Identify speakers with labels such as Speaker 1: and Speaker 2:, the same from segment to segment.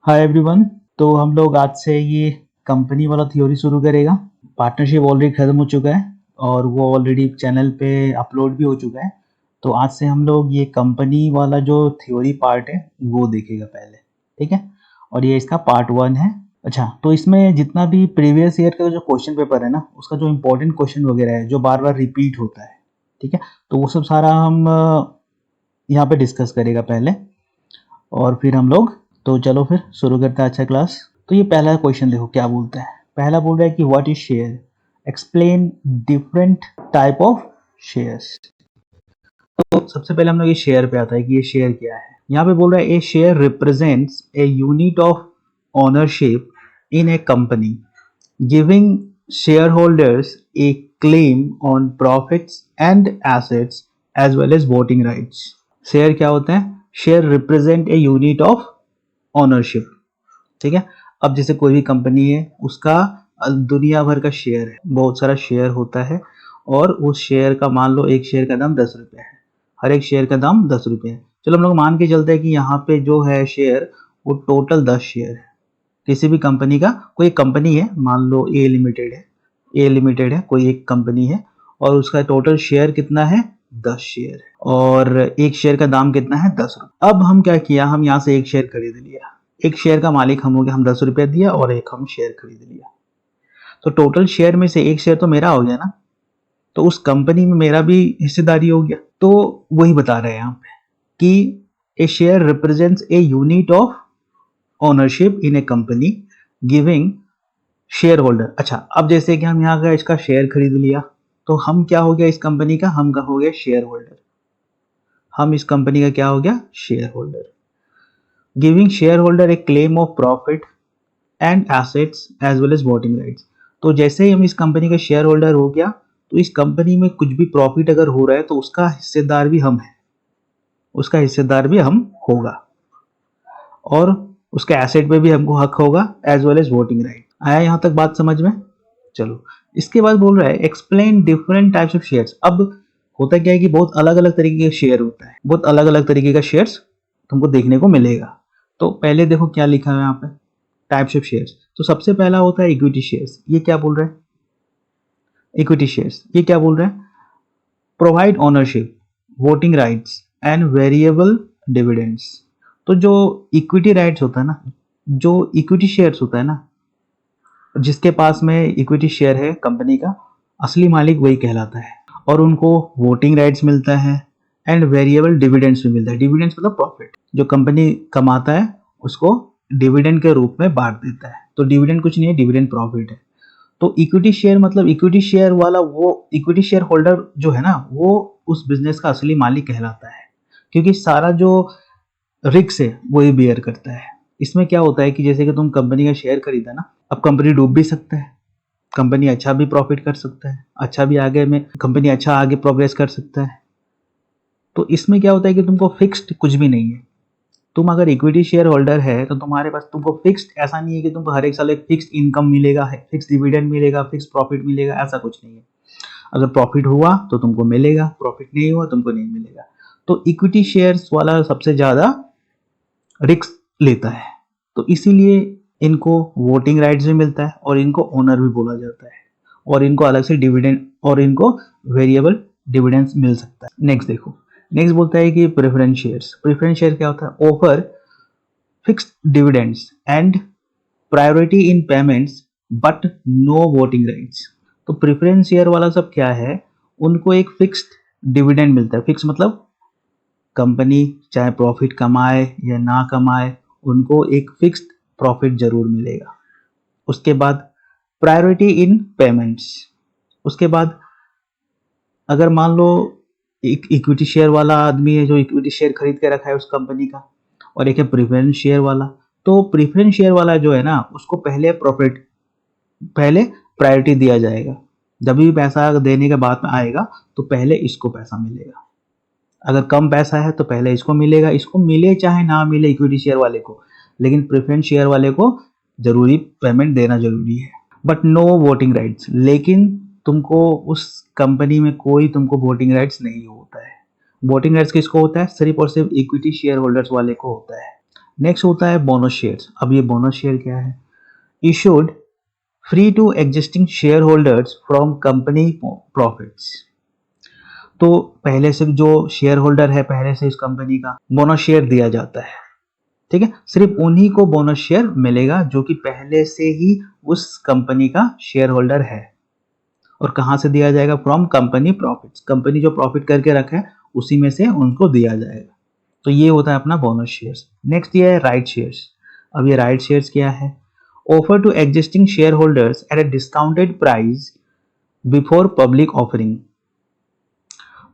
Speaker 1: Hi everyone. तो हम लोग आज से ये कंपनी वाला थ्योरी शुरू करेगा। पार्टनरशिप ऑलरेडी खत्म हो चुका है और वो ऑलरेडी चैनल पे अपलोड भी हो चुका है। तो आज से हम लोग ये कंपनी वाला जो थ्योरी पार्ट है वो देखेगा पहले, ठीक है। और ये इसका पार्ट 1 है। अच्छा, तो इसमें जितना भी प्रीवियस ईयर का जो क्वेश्चन पेपर है ना, उसका जो इम्पोर्टेंट क्वेश्चन वगैरह है जो बार बार रिपीट होता है, ठीक है, तो वो सब सारा हम यहाँ पे डिस्कस करेगा पहले और फिर हम लोग, तो चलो फिर शुरू करते हैं। अच्छा क्लास, तो ये पहला क्वेश्चन देखो क्या बोलता है। पहला बोल रहा है कि what is share, explain different type of shares. तो सबसे पहले हम लोग ये शेयर पे आता है कि ये शेयर क्या है। यहाँ पे बोल रहा है a share represents a unit of ownership in a company giving share holders a claim on profits and assets as well as voting rights. Share क्या होता है? Share represent a unit of ownership, ठीक है। अब जैसे कोई भी company है, उसका दुनिया भर का शेयर है, बहुत सारा शेयर होता है और उस शेयर का मान लो एक शेयर का दाम 10 रुपये है, हर एक शेयर का दाम 10 रुपये है। चलो हम लोग मान के चलते हैं कि यहाँ पे जो है शेयर वो टोटल 10 शेयर है किसी भी कंपनी का। कोई कंपनी है, मान लो ए लिमिटेड है, कोई एक कंपनी है और उसका टोटल शेयर कितना है? 10 शेयर है और एक शेयर का दाम कितना है? 10 रुपये। अब हम क्या किया, हम यहाँ से एक शेयर खरीद लिया, एक शेयर का मालिक हम हो गया, हम 10 रुपये दिया और एक हम शेयर खरीद लिया। तो टोटल शेयर में से एक शेयर तो मेरा हो गया ना, तो उस कंपनी में मेरा भी हिस्सेदारी हो गया। तो वही बता रहे हैं यहाँ पे कि a share represents a unit of ownership in a company giving share holder. अच्छा, अब जैसे कि हम यहाँ का इसका शेयर खरीद लिया तो हम क्या हो गया इस कंपनी का? हम का हो गया शेयर होल्डर। हम इस कंपनी का क्या हो गया? Share holder. Giving share holder a claim of profit and assets as well as voting rights. तो जैसे ही हम इस कंपनी का शेयर होल्डर हो गया तो इस कंपनी में कुछ भी प्रॉफिट अगर हो रहा है तो उसका हिस्सेदार भी हम है, उसका हिस्सेदार भी हम होगा और उसके एसेट पे भी हमको हक होगा as well as voting right. आया यहाँ तक बात समझ में? चलो, इसके बाद बोल रहा है explain different types of shares. अब होता क्या है कि बहुत अलग अलग तरीके का शेयर होता है, बहुत अलग अलग तरीके का शेयर्स तुमको देखने को मिलेगा। तो पहले देखो क्या लिखा है यहाँ पे, टाइप्स ऑफ शेयर्स। तो सबसे पहला होता है इक्विटी शेयर्स। ये क्या बोल रहा है? इक्विटी शेयर्स ये क्या बोल रहा है? Provide ownership, voting rights and variable dividends. तो जो इक्विटी राइट्स होता है ना, जो इक्विटी शेयर्स होता है ना, जिसके पास में इक्विटी शेयर है कंपनी का, असली मालिक वही कहलाता है और उनको वोटिंग राइट्स मिलता है एंड वेरिएबल डिविडेंड्स भी मिलता है। डिविडेंड्स मतलब प्रॉफिट जो कंपनी कमाता है उसको डिविडेंड के रूप में बांट देता है। तो डिविडेंड कुछ नहीं है, डिविडेंड प्रॉफिट है। तो इक्विटी शेयर मतलब इक्विटी शेयर वाला, वो इक्विटी शेयर होल्डर जो है ना, वो उस बिजनेस का असली मालिक कहलाता है क्योंकि सारा जो रिस्क है वो ही बेयर करता है। इसमें क्या होता है कि जैसे कि तुम कंपनी का शेयर खरीदा ना, अब कंपनी डूब भी सकता है, कंपनी अच्छा भी प्रॉफिट कर सकता है, अच्छा भी आगे में कंपनी अच्छा आगे प्रोग्रेस कर सकता है। तो इसमें क्या होता है कि तुमको फिक्स्ड कुछ भी नहीं है। तुम अगर इक्विटी शेयर होल्डर है तो तुम्हारे पास तुमको फिक्स्ड ऐसा नहीं है कि तुमको हर एक साल एक फिक्स्ड इनकम मिलेगा, फिक्स्ड डिविडेंड मिलेगा, फिक्स्ड प्रॉफिट मिलेगा, ऐसा कुछ नहीं है। अगर प्रॉफिट हुआ तो तुमको मिलेगा, प्रॉफिट नहीं हुआ तुमको नहीं मिलेगा। तो इक्विटी शेयर्स वाला सबसे ज्यादा रिस्क लेता है, तो इसीलिए इनको वोटिंग राइट्स भी मिलता है और इनको ओनर भी बोला जाता है और इनको अलग से डिविडेंड और इनको वेरिएबल डिविडेंड्स मिल सकता है। नेक्स्ट देखो, नेक्स्ट बोलता है कि प्रेफरेंस शेयर्स। प्रेफरेंस शेयर क्या होता है? Offer fixed dividends and priority in payments but no voting rights. तो प्रेफरेंस शेयर वाला सब क्या है? उनको एक फिक्स्ड डिविडेंड मिलता है। फिक्स मतलब कंपनी चाहे प्रॉफिट कमाए या ना कमाए, उनको एक फिक्स्ड प्रॉफिट जरूर मिलेगा। उसके बाद प्रायोरिटी इन पेमेंट्स। उसके बाद अगर मान लो एक इक्विटी शेयर वाला आदमी है जो इक्विटी शेयर खरीद के रखा है उस कंपनी का, और एक है प्रेफरेंस शेयर वाला। तो प्रेफरेंस शेयर वाला जो है ना, उसको पहले प्रॉफिट, पहले प्रायोरिटी दिया जाएगा। जब भी पैसा देने के बाद में आएगा तो पहले इसको पैसा मिलेगा। अगर कम पैसा है तो पहले इसको मिलेगा, इसको मिले चाहे ना मिले इक्विटी शेयर वाले को, लेकिन प्रेफरेंस शेयर वाले को जरूरी पेमेंट देना जरूरी है। बट नो वोटिंग राइट्स, लेकिन तुमको उस कंपनी में कोई तुमको वोटिंग राइट्स नहीं होता है। वोटिंग राइट्स किसको होता है? सिर्फ और सिर्फ इक्विटी शेयर होल्डर्स वाले को होता है। नेक्स्ट होता है बोनस शेयर्स। अब ये बोनस शेयर क्या है? Issued free to existing share holders from company profits. तो पहले से जो शेयर होल्डर है पहले से इस कंपनी का, बोनस शेयर दिया जाता है, ठीक है। सिर्फ उन्हीं को बोनस शेयर मिलेगा जो कि पहले से ही उस कंपनी का शेयर होल्डर है। और कहां से दिया जाएगा? From company profits. कंपनी जो प्रॉफिट करके रखा है उसी में से उनको दिया जाएगा। तो ये होता है अपना बोनस शेयर्स। नेक्स्ट ये है राइट शेयर्स। अब ये राइट शेयर्स क्या है? Offer to existing share holders at a discounted price before public offering.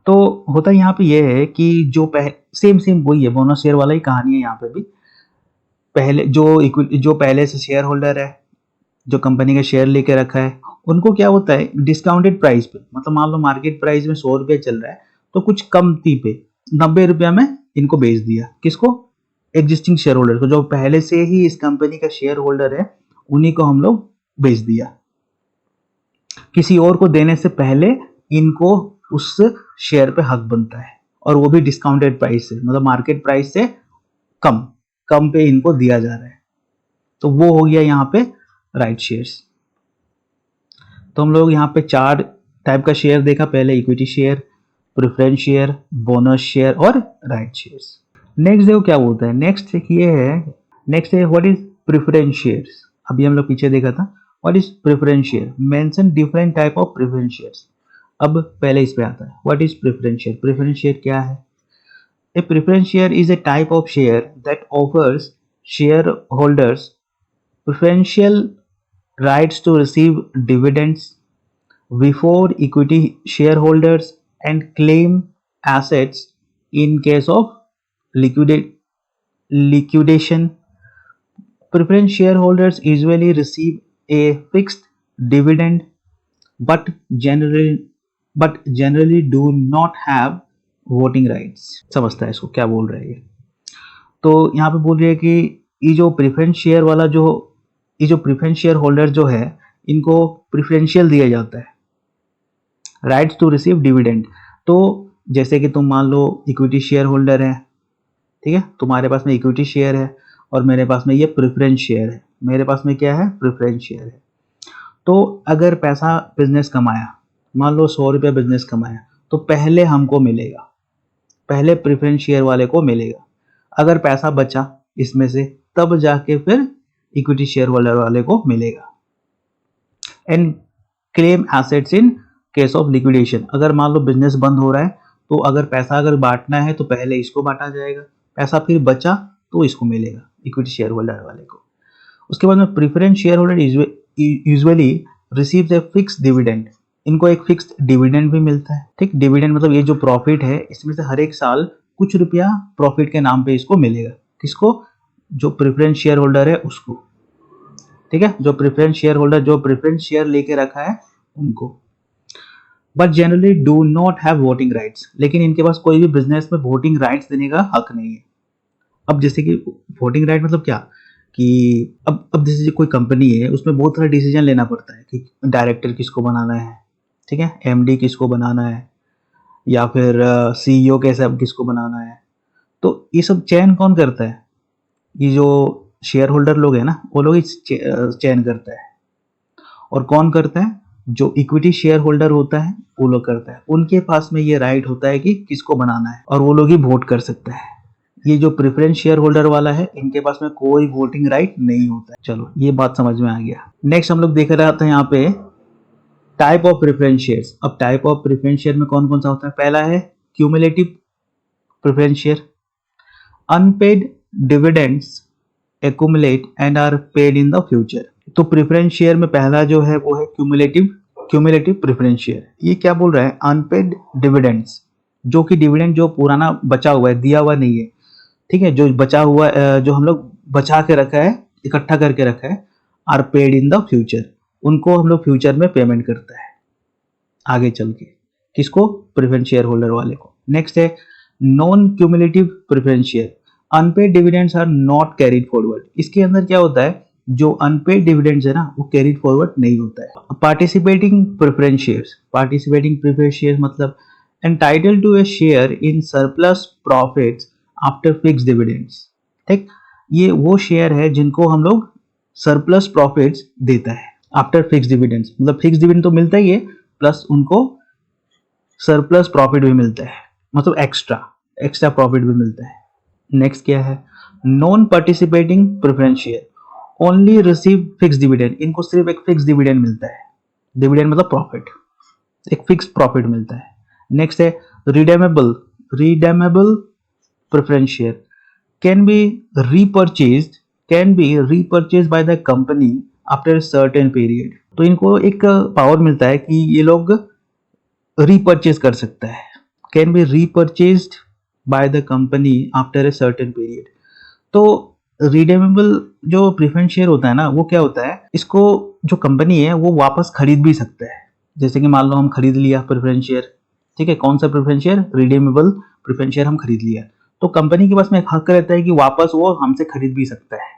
Speaker 1: तो होता यहाँ पे ये है कि जो सेम वही है, बोनस शेयर वाला ही कहानी है यहाँ पे भी। पहले जो पहले से शेयर होल्डर है, जो कंपनी का शेयर लेके रखा है, उनको क्या होता है डिस्काउंटेड प्राइस पे, मतलब मान लो मार्केट प्राइस में 100 रुपये चल रहा है तो कुछ कमती पे 90 रुपया में इनको बेच दिया। किसको? एग्जिस्टिंग शेयर होल्डर को, जो पहले से ही इस कंपनी का शेयर होल्डर है उन्हीं को हम लोग बेच दिया। किसी और को देने से पहले इनको उस शेयर पे हक बनता है, और वो भी डिस्काउंटेड प्राइस से, मतलब मार्केट प्राइस से कम पे इनको दिया जा रहा है। तो वो हो गया यहाँ पे राइट शेयर्स। तो हम लोग यहाँ पे 4 टाइप का शेयर देखा, पहले equity share, preference share, bonus share और राइट शेयर्स। नेक्स्ट देखो क्या बोलता है। नेक्स्ट है व्हाट इज प्रेफरेंस शेयर्स। अभी हम लोग पीछे देखा था what is preference share, mention different type of preference shares. अब पहले इस पे आता है what is preference share. Preference share क्या है? A preference share is a type of share that offers share holders preferential rights to receive dividends before equity shareholders and claim assets in case of liquidation. Preference shareholders usually receive a fixed dividend but generally do not have voting rights. समझता है इसको क्या बोल रहा है ये? तो यहाँ पे बोल रही है कि ये जो प्रेफरेंस शेयर होल्डर जो है इनको प्रेफरेंशियल दिया जाता है राइट्स टू रिसीव डिविडेंड। तो जैसे कि तुम मान लो इक्विटी शेयर होल्डर है, ठीक है, तुम्हारे पास में इक्विटी शेयर है और मेरे पास में ये प्रेफरेंस शेयर है। मेरे पास में क्या है? प्रेफरेंस शेयर है। तो अगर पैसा बिजनेस कमाया, मान लो 100 रुपया बिजनेस कमाया, तो पहले हमको मिलेगा, पहले प्रेफरेंस शेयर वाले को मिलेगा। अगर पैसा बचा इसमें से तब जाके फिर इक्विटी शेयर होल्डर वाले को मिलेगा। And claim assets in case of liquidation. अगर मान लो बिजनेस बंद हो रहा है तो अगर पैसा बांटना है तो पहले इसको बांटा जाएगा, पैसा फिर बचा तो इसको मिलेगा इक्विटी शेयर होल्डर वाले को। उसके बाद में preference share holder usually receives a fixed dividend. इनको एक फिक्स्ड डिविडेंड भी मिलता है, ठीक। डिविडेंड मतलब ये जो प्रॉफिट है इसमें से हर एक साल कुछ रुपया प्रॉफिट के नाम पे इसको मिलेगा। किसको? जो प्रेफरेंस शेयर होल्डर है उसको, ठीक है, जो प्रेफरेंस शेयर होल्डर जो प्रेफरेंस शेयर लेके रखा है उनको। But generally do not have voting rights. लेकिन इनके पास कोई भी बिजनेस में वोटिंग राइट्स देने का हक नहीं है। अब जैसे कि वोटिंग राइट मतलब क्या कि अब जैसे कोई कंपनी है उसमें बहुत सारा डिसीजन लेना पड़ता है कि डायरेक्टर किसको बनाना है, ठीक है, एमडी किसको बनाना है, या फिर सीईओ कैसे किसको बनाना है। तो ये सब चयन कौन करता है? ये जो शेयर होल्डर लोग हैं ना वो लोग चयन करता है। और कौन करता है? जो इक्विटी शेयर होल्डर होता है वो लोग करता है। उनके पास में ये राइट होता है कि किसको बनाना है और वो लोग ही वोट कर सकता है। ये जो प्रेफरेंस शेयर होल्डर वाला है इनके पास में कोई वोटिंग राइट नहीं होता है। चलो ये बात समझ में आ गया। नेक्स्ट हम लोग देख रहे थे यहाँ पे टाइप ऑफ प्रेफरेंस शेयर्स। अब टाइप ऑफ प्रेफरेंस शेयर में कौन कौन सा होता है? पहला है cumulative preference share. Unpaid dividends accumulate and are paid in the future. तो प्रेफरेंस शेयर में पहला जो है वो है क्यूमुलेटिव प्रेफरेंस शेयर। ये क्या बोल रहा है? अनपेड डिविडेंड्स, जो कि डिविडेंड जो पुराना बचा हुआ है, दिया हुआ नहीं है, ठीक है, जो बचा हुआ जो हम लोग बचा के रखा है, इकट्ठा करके रखा है, are paid in the future, उनको हम लोग फ्यूचर में पेमेंट करता है आगे चल के। किसको? प्रेफरेंस शेयर होल्डर वाले को। नेक्स्ट है non cumulative preference share. Unpaid dividends are not carried forward. इसके अंदर क्या होता है? जो अनपेड डिविडेंड्स है ना वो कैरीड फॉरवर्ड नहीं होता है। पार्टिसिपेटिंग प्रेफरेंस शेयर्स मतलब entitle to a share in surplus profits after fixed dividends, ठीक। ये वो शेयर है जिनको हम लोग सरप्लस प्रॉफिट्स देता है आफ्टर फिक्स डिविडेंड्स, मतलब फिक्स डिविडेंड तो मिलता ही है प्लस उनको सरप्लस प्रॉफिट भी मिलता है, मतलब एक्स्ट्रा एक्स्ट्रा प्रॉफिट भी मिलता है। नेक्स्ट क्या है, non participating preference share only receive fix dividend, इनको सिर्फ एक फिक्स डिविडेंड मिलता है, डिविडेंड मतलब प्रॉफिट, एक फिक्स प्रॉफिट मिलता है। नेक्स्ट है redeemable, redeemable preference share can be repurchased, can be repurchased by the company after a certain period, तो इनको एक पावर मिलता है कि ये लोग रीपर्चेज कर सकता है, can be repurchased by the company after a certain period. तो रिडेमेबल जो प्रेफरेंस शेयर होता है ना, वो क्या होता है, इसको जो कंपनी है वो वापस खरीद भी सकता है। जैसे कि मान लो हम खरीद लिया प्रेफरेंस शेयर, ठीक है, कौन सा preference share, redeemable preference share हम खरीद लिया, तो कंपनी के पास में एक हक रहता है कि वापस वो हमसे खरीद भी सकता है,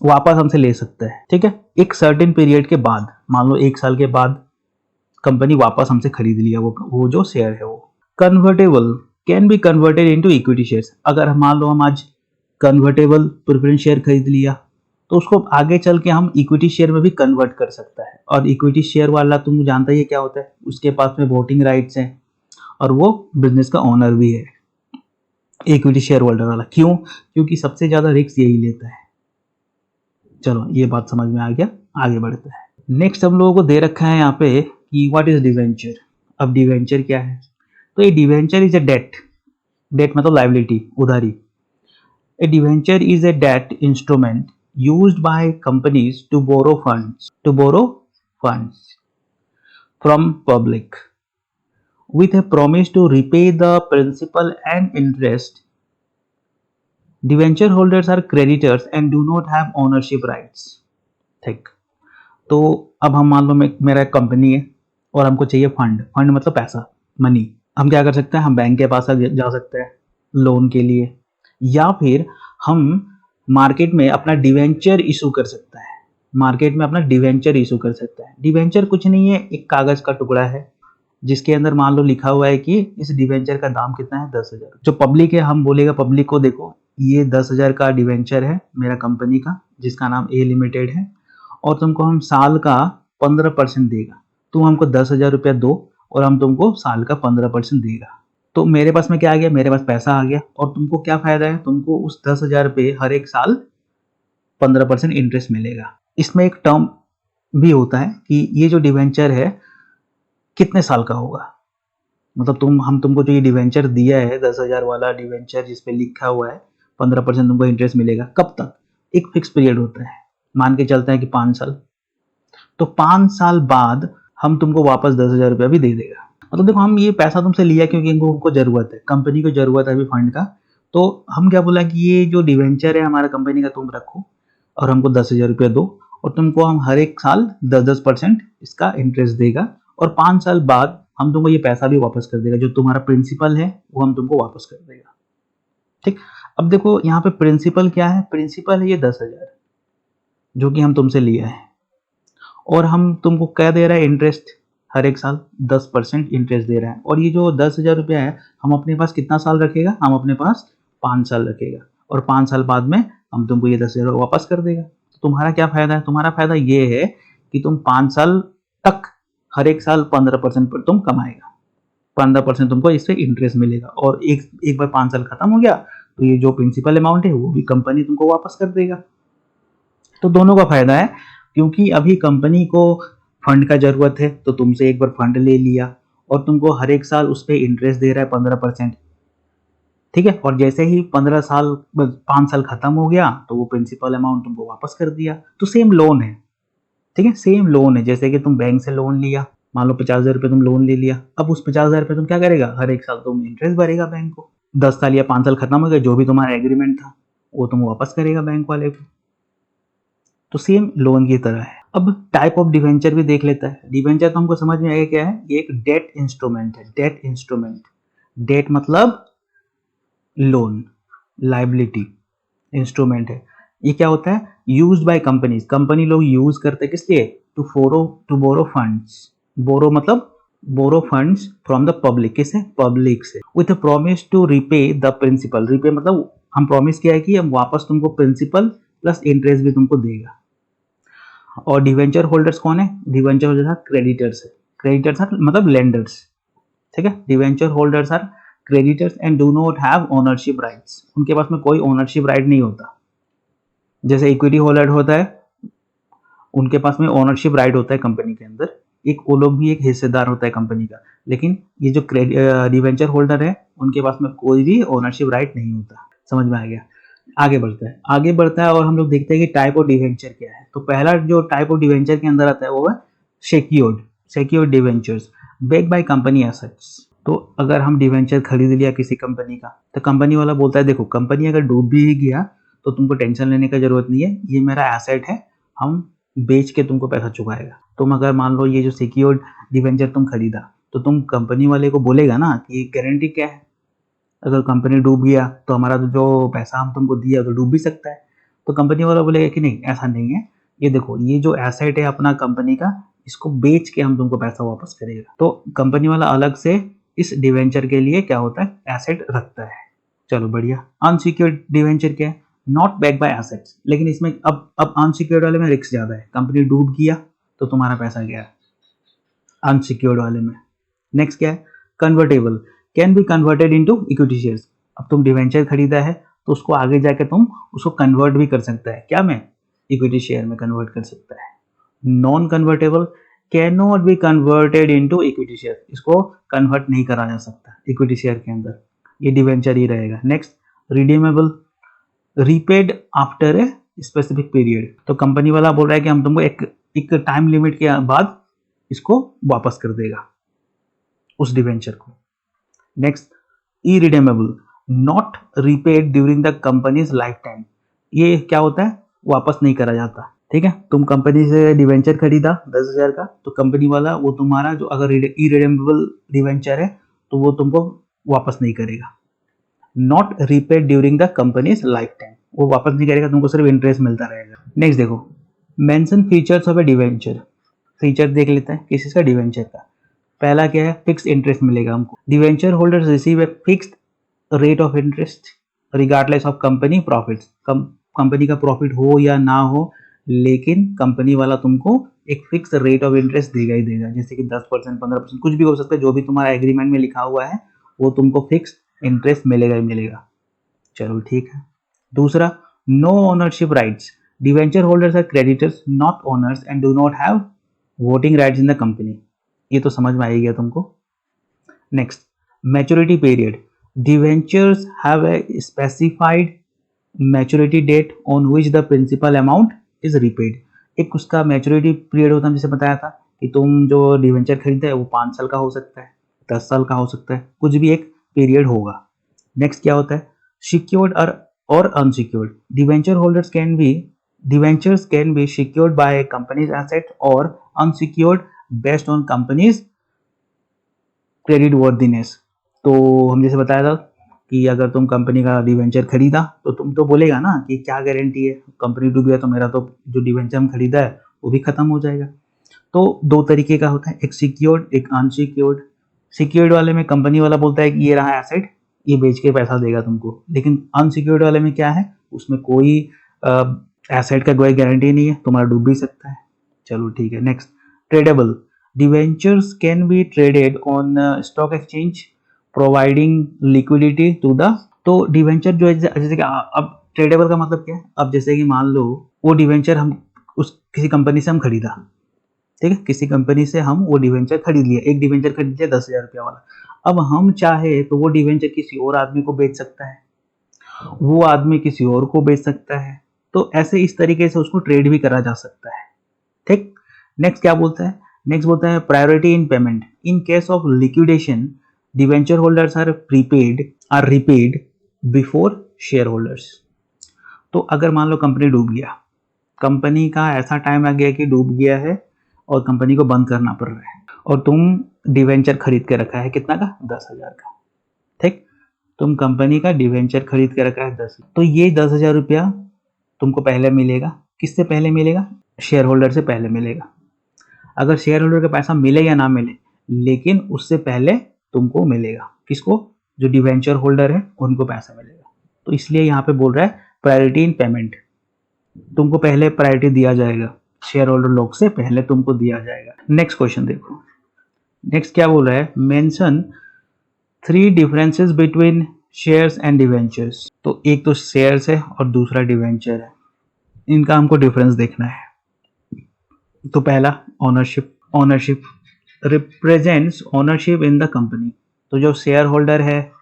Speaker 1: वापस हमसे ले सकता है, ठीक है, एक सर्टेन पीरियड के बाद, मान लो 1 साल के बाद कंपनी वापस हमसे खरीद लिया वो जो शेयर है वो। Convertible can be converted into equity shares, अगर मान लो हम आज कन्वर्टेबल प्रेफरेंस शेयर खरीद लिया तो उसको आगे चल के हम इक्विटी शेयर में भी कन्वर्ट कर सकता है, और इक्विटी शेयर वाला तुम जानता ही है क्या होता है, उसके पास में वोटिंग राइट्स हैं और वो बिजनेस का ओनर भी है, इक्विटी शेयर होल्डर वाला। क्यों, क्योंकि सबसे ज्यादा रिस्क यही लेता है। चलो ये बात समझ में आ गया, आगे बढ़ते हैं। नेक्स्ट हम लोगों को दे रखा है यहाँ पे कि व्हाट इज डिवेंचर। अब डिवेंचर क्या है, तो ये debenture is a debt, debt मतलब लाइबिलिटी, उधारी। A debenture is a debt instrument used by companies to borrow funds from public with a promise to repay the principal and interest. Debenture holders are creditors and do not have ownership rights. ठीक, तो अब हम मान लो मेरा एक company है और हमको चाहिए फंड, फंड मतलब पैसा, मनी। हम क्या कर सकते हैं, हम बैंक के पास जा सकते हैं लोन के लिए, या फिर हम मार्केट में अपना डिवेंचर इशू कर सकता है, मार्केट में अपना डिवेंचर इशू कर सकता है। डिवेंचर कुछ नहीं है, एक कागज का टुकड़ा है जिसके अंदर मान लो लिखा हुआ है कि इस डिवेंचर का दाम कितना है, 10,000। जो पब्लिक है, हम बोलेगा पब्लिक को, देखो ये 10,000 का डिवेंचर है मेरा कंपनी का जिसका नाम ए लिमिटेड है, और तुमको हम साल का 15% देगा, तुम हमको 10,000 रुपया दो और हम तुमको साल का 15% देगा। तो मेरे पास में क्या आ गया, मेरे पास पैसा आ गया, और तुमको क्या फायदा है, तुमको उस 10,000 पे हर एक साल 15% इंटरेस्ट मिलेगा। इसमें एक टर्म भी होता है कि ये जो डिवेंचर है कितने साल का होगा, मतलब हम तुमको जो ये डिवेंचर दिया है 10,000 वाला डिवेंचर जिसपे लिखा हुआ है 15% तुमको इंटरेस्ट मिलेगा, कब तक, एक फिक्स पीरियड होता है, मान के चलते हैं कि 5 साल, तो 5 साल बाद हम तुमको वापस 10,000 रुपया भी दे देगा। मतलब देखो हम ये पैसा तुमसे लिया क्योंकि इनको जरूरत है, कंपनी को जरूरत है अभी फंड का, तो हम क्या बोला कि ये जो डिवेंचर है हमारा कंपनी का तुम रखो और हमको 10,000 रुपया दो, और तुमको हम हर एक साल 10% इसका इंटरेस्ट देगा, और 5 साल बाद हम तुमको ये पैसा भी वापस कर देगा, जो तुम्हारा प्रिंसिपल है वो हम तुमको वापस कर देगा। ठीक, अब देखो यहाँ पे प्रिंसिपल क्या है, प्रिंसिपल है ये 10,000 जो कि हम तुमसे लिया है, और हम तुमको क्या दे रहा है, इंटरेस्ट, हर एक साल 10% इंटरेस्ट दे रहा है। और ये जो 10,000 रुपया है हम अपने पास कितना साल रखेगा, हम अपने पास 5 साल रखेगा, और 5 साल बाद में हम तुमको ये 10,000 वापस कर देगा। तो तुम्हारा क्या फायदा है, तुम्हारा फायदा ये है कि तुम 5 साल तक हर एक साल 15% पर तुम कमाएगा, 15% तुमको इससे इंटरेस्ट मिलेगा, और एक बार 5 साल खत्म हो गया तो ये जो प्रिंसिपल अमाउंट है वो भी कंपनी तुमको वापस कर देगा। तो दोनों का फायदा है, क्योंकि अभी कंपनी को फंड का जरूरत है तो तुमसे एक बार फंड ले लिया और तुमको हर एक साल उस पर इंटरेस्ट दे रहा है 15%, ठीक है, और जैसे ही 5 साल खत्म हो गया तो वो प्रिंसिपल अमाउंट तुमको वापस कर दिया। तो सेम लोन है, ठीक है, सेम लोन है, जैसे कि तुम बैंक से लोन लिया, मान लो 50,000 रुपये तुम लोन ले लिया, अब उस 50,000 रुपये तुम क्या करेगा, हर एक साल तुम इंटरेस्ट भरेगा बैंक को, 10 साल या 5 साल खत्म हो गए, जो भी तुम्हारा एग्रीमेंट था वो तुम वापस करेगा बैंक वाले को। तो सेम लोन की तरह है। अब टाइप ऑफ डिवेंचर भी देख लेता है। डिवेंचर तो हमको समझ में आएगा क्या है, ये एक डेट इंस्ट्रूमेंट है, डेट इंस्ट्रूमेंट, डेट मतलब लोन, लाइबिलिटी, इंस्ट्रूमेंट है। ये क्या होता है, यूज्ड बाय कंपनीज, कंपनी लोग यूज करते हैं किस लिए, टू बोरो फंड्स, बोरो मतलब borrow funds from the public, किसे, पब्लिक से, with a promise to repay the principal, repay मतलब हम प्रॉमिस किया है कि हम वापस तुमको प्रिंसिपल प्लस इंटरेस्ट भी तुमको देगा। और डिवेंचर होल्डर्स कौन है? डिवेंचर होल्डर्स आर क्रेडिटर्स है। क्रेडिटर्स आर मतलब लेंडर्स, ठीक है। Debenture holders are creditors and do not have ownership rights. उनके पास में कोई ओनरशिप राइट नहीं होता। जैसे इक्विटी होल्डर होता है, उनके पास में ओनरशिप राइट होता है कंपनी के अंदर, एक वो लोग भी एक हिस्सेदार होता है कंपनी का। लेकिन ये जो डिवेंचर होल्डर है उनके पास में कोई भी ओनरशिप राइट नहीं होता। समझ में आ गया? आगे बढ़ता है और हम लोग देखते हैं कि टाइप ऑफ डिवेंचर क्या है। तो पहला जो टाइप ऑफ डिवेंचर के अंदर आता है वो है secured debentures back by company assets. तो अगर हम डिवेंचर खरीद लिया किसी कंपनी का, तो कंपनी वाला बोलता है देखो कंपनी अगर डूब भी गया तो तुमको टेंशन लेने का जरूरत नहीं है, ये मेरा एसेट है, हम बेच के तुमको पैसा चुकाएगा। तुम अगर मान लो ये जो सिक्योर्ड डिवेंचर तुम खरीदा, तो तुम कंपनी वाले को बोलेगा ना कि गारंटी क्या है, अगर कंपनी डूब गया तो हमारा तो जो पैसा हम तुमको दिया तो डूब भी सकता है। तो कंपनी वाला बोलेगा कि नहीं ऐसा नहीं है, ये देखो ये जो एसेट है अपना कंपनी का, इसको बेच के हम तुमको पैसा वापस करेगा। तो कंपनी वाला अलग से इस डिवेंचर के लिए क्या होता है, एसेट रखता है। चलो बढ़िया। अनसिक्योर्ड डिवेंचर क्या है? Not back by assets. लेकिन इसमें अब अनसिक्योर्ड वाले में रिस्क ज्यादा है, कंपनी डूब गया तो तुम्हारा पैसा गया अनसिक्योर्ड वाले में। नेक्स्ट क्या है? Convertible, can be converted into equity shares. अब तुम डिवेंचर खरीदा है तो उसको आगे जाके तुम उसको कन्वर्ट भी कर सकता है, क्या में? इक्विटी शेयर में कन्वर्ट कर सकता है। Non convertible, can not be converted into equity share. इसको कन्वर्ट नहीं करा जा सकता इक्विटी शेयर के अंदर, ये डिवेंचर ही रहेगा। Next redeemable, repaid after a specific period. तो कंपनी वाला बोल रहा है कि हम तुमको एक टाइम लिमिट के बाद इसको वापस कर देगा उस डिवेंचर को। Next irredeemable, not repaid during the company's lifetime. ये क्या होता है? वापस नहीं करा जाता, ठीक है। तुम कंपनी से डिवेंचर खरीदा 10,000 का, तो कंपनी वाला वो तुम्हारा जो अगर इरिडेमेबल डिवेंचर है तो वो तुमको वापस नहीं करेगा। Not repaid during the company's life time, वो वापस नहीं करेगा, तुमको सिर्फ इंटरेस्ट मिलता रहेगा। नेक्स्ट देखो, mention features of A debenture. Feature देख लेते हैं किसी का डिवेंचर का। पहला क्या है? फिक्स इंटरेस्ट मिलेगा हमको। Debenture holders receive a fixed rate of interest regardless of company profits. Company का प्रॉफिट हो या ना हो, लेकिन कंपनी वाला तुमको एक फिक्स रेट ऑफ इंटरेस्ट देगा ही देगा। जैसे कि 10%, 15%, कुछ भी हो सकता है, जो भी तुम्हारा एग्रीमेंट में लिखा हुआ है वो तुमको फिक्स इंटरेस्ट मिलेगा ही मिलेगा। चलो ठीक है। दूसरा, no ownership rights. Debenture holders are creditors not owners and do not have voting rights in the company. ये तो समझ में आ ही गया तुमको। Next, maturity period. Debentures have a specified maturity date on which the principal amount is repaid. एक उसका मैच्योरिटी पीरियड होता है, जैसे बताया था कि तुम जो डिवेंचर खरीदते हैं वो 5 साल का हो सकता है, 10 साल का हो सकता है, कुछ भी एक पीरियड होगा। नेक्स्ट क्या होता है? सिक्योर्ड और unsecured. Debentures can be secured by company's assets और unsecured based on company's creditworthiness. तो हम जैसे बताया था कि अगर तुम कंपनी का डिवेंचर खरीदा तो तुम तो बोलेगा ना कि क्या गारंटी है, कंपनी डूब गया तो मेरा तो जो डिवेंचर हम खरीदा है वो भी खत्म हो जाएगा। तो दो तरीके का होता है, एक सिक्योर्ड एक अनसिक्योर्ड। सिक्योर्ड वाले में कंपनी वाला बोलता है कि ये रहा एसेट, ये बेच के पैसा देगा तुमको। लेकिन अनसिक्योर्ड वाले में क्या है, उसमें कोई एसेट का कोई गारंटी नहीं है, तुम्हारा डूब भी सकता है। चलो ठीक है। Next, tradable. Debentures can be traded on stock exchange providing liquidity to the. तो डिवेंचर जो है जैसे कि अब ट्रेडेबल का मतलब क्या है? अब जैसे कि मान लो वो डिवेंचर हम उस किसी कंपनी से हम खरीदा, ठीक है, किसी कंपनी से हम वो डिवेंचर खरीद लिया, एक डिवेंचर खरीद लिया 10,000 रुपया वाला। अब हम चाहे तो वो डिवेंचर किसी और आदमी को बेच सकता है, वो आदमी किसी और को बेच सकता है। तो ऐसे इस तरीके से उसको ट्रेड भी करा जा सकता है, ठीक। नेक्स्ट क्या बोलता है? नेक्स्ट बोलता है priority in payment. In case of liquidation debenture holders are repaid before share holders. तो अगर मान लो कंपनी डूब गया, कंपनी का ऐसा टाइम आ गया कि डूब गया है और कंपनी को बंद करना पड़ रहा है, और तुम डिवेंचर खरीद के रखा है कितना का? 10,000 का, ठीक। तुम कंपनी का डिवेंचर खरीद के रखा है 10, तो ये 10,000 रुपया तुमको पहले मिलेगा। किससे पहले मिलेगा? शेयर होल्डर से पहले मिलेगा। अगर शेयर होल्डर का पैसा मिले या ना मिले, लेकिन उससे पहले तुमको मिलेगा। किसको? जो डिवेंचर होल्डर है उनको पैसा मिलेगा। तो इसलिए यहाँ पे बोल रहा है प्रायोरिटी इन पेमेंट, तुमको पहले प्रायोरिटी दिया जाएगा, शेयर होल्डर लोग से पहले तुमको दिया जाएगा। नेक्स्ट क्वेश्चन देखो, नेक्स्ट क्या बोल रहा है, mention 3 differences between shares and debentures. तो एक तो शेयर्स है और दूसरा डिवेंचर है, इनका हमको डिफरेंस देखना है। तो पहला ownership, ownership represents ownership in the company. तो जो शेयर होल्डर है,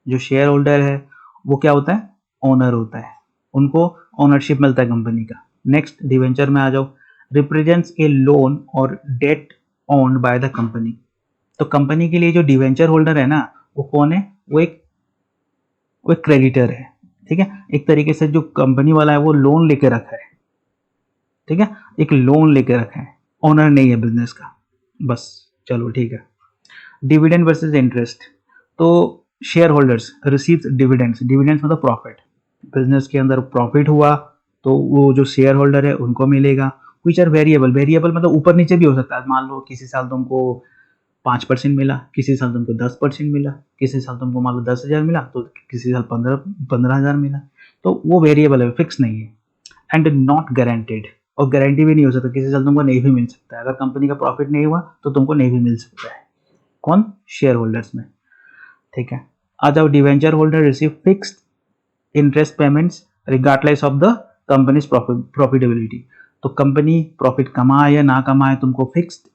Speaker 1: जो शेयर होल्डर है वो क्या होता है, ओनर होता है, उनको ओनरशिप मिलता है कंपनी का। नेक्स्ट डिवेंचर में आ जाओ, रिप्रेजेंट्स ए लोन और debt owned by the company. तो कंपनी के लिए जो डिवेंचर होल्डर है ना वो कौन है, वो एक क्रेडिटर है, ठीक है। एक तरीके से जो कंपनी वाला है वो लोन लेके रखा है, ठीक है, एक लोन लेके रखा है, ओनर नहीं है बिजनेस का, बस चलो ठीक है। डिविडेंड वर्सेस इंटरेस्ट, तो share holders receives dividends, dividends मतलब प्रॉफिट, बिजनेस के अंदर प्रॉफिट हुआ तो वो जो शेयर होल्डर है उनको मिलेगा। विच आर वेरिएबल, वेरिएबल मतलब ऊपर नीचे भी हो सकता है, मान लो किसी साल तुमको 5% मिला, किसी साल तुमको 10% मिला, किसी साल तुमको मान लो 10,000 मिला, तो किसी साल 15,000 मिला, तो वो वेरिएबल है, फिक्स नहीं है। एंड नॉट गारंटेड, और गारंटी भी नहीं हो सकता, किसी साल तुमको नहीं भी मिल सकता है, अगर कंपनी का प्रॉफिट नहीं हुआ तो तुमको नहीं भी मिल सकता है। कौन, शेयर होल्डर्स में, ठीक है। आ जाओ, debenture holder receive fixed interest payments regardless of the companies profitability. तो कंपनी प्रॉफिट कमाए या ना कमाए तुमको फिक्स्ड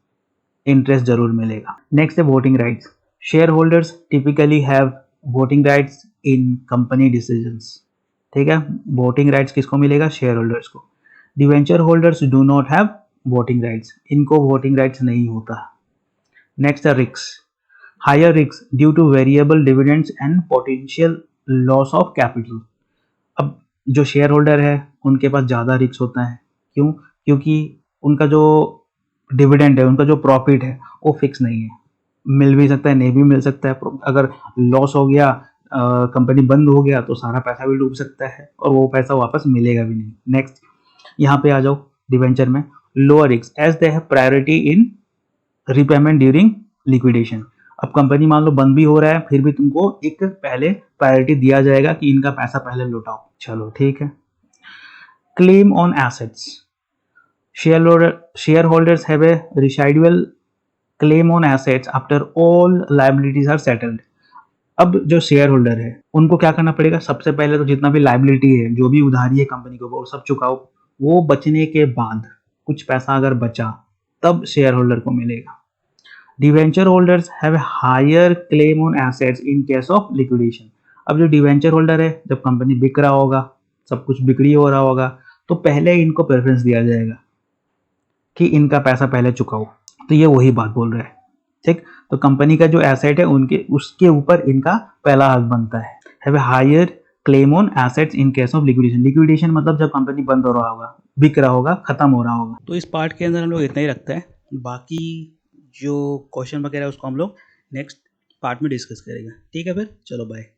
Speaker 1: इंटरेस्ट जरूर मिलेगा। नेक्स्ट है voting rights, share holders typically have voting rights in company decisions, ठीक है। वोटिंग राइट्स किसको मिलेगा, शेयर होल्डर्स को। Debenture holders do not have voting rights, इनको वोटिंग राइट्स नहीं होता। नेक्स्ट है risk, higher risk due to variable dividends and potential loss of capital. अब जो शेयर होल्डर है उनके पास ज़्यादा रिस्क होता है, क्यों, क्योंकि उनका जो डिविडेंड है, उनका जो प्रॉफिट है वो फिक्स नहीं है, मिल भी सकता है नहीं भी मिल सकता है, अगर लॉस हो गया, कंपनी बंद हो गया तो सारा पैसा भी डूब सकता है और वो पैसा वापस मिलेगा भी नहीं। नेक्स्ट यहाँ पे आ जाओ डिवेंचर में, lower risk as they have priority in repayment during liquidation. अब कंपनी मान लो बंद भी हो रहा है फिर भी तुमको एक पहले प्रायोरिटी दिया जाएगा कि इनका पैसा पहले लौटाओ, चलो ठीक है। Claim on assets, shareholders have a residual claim on assets after all liabilities are settled। अब जो शेयर होल्डर है उनको क्या करना पड़ेगा, सबसे पहले तो जितना भी लाइबिलिटी है, जो भी उधारी है कंपनी को, वो सब चुकाओ। वो बचने के बाद कुछ पैसा अगर बचा तब शेयर होल्डर को मिलेगा। Debenture holders have higher claim on assets in case of liquidation. अब जो डिवेंचर होल्डर है, जब कंपनी बिक रहा होगा, सब कुछ बिक्री हो रहा होगा, तो पहले इनको प्रेफरेंस दिया जाएगा कि इनका पैसा पहले चुकाओ। तो ये वही बात बोल रहा है, ठीक। तो कंपनी का जो एसेट है उनके उसके ऊपर इनका पहला हक बनता है। Have a higher claim on assets in case of liquidation, liquidation मतलब जब कंपनी बंद हो रहा होगा, बिक रहा होगा, खत्म हो रहा होगा। तो इस पार्ट के अंदर हम लोग इतना ही रखते हैं, बाकी जो क्वेश्चन वगैरह उसको हम लोग नेक्स्ट पार्ट में डिस्कस करेंगे, ठीक है। फिर चलो बाय।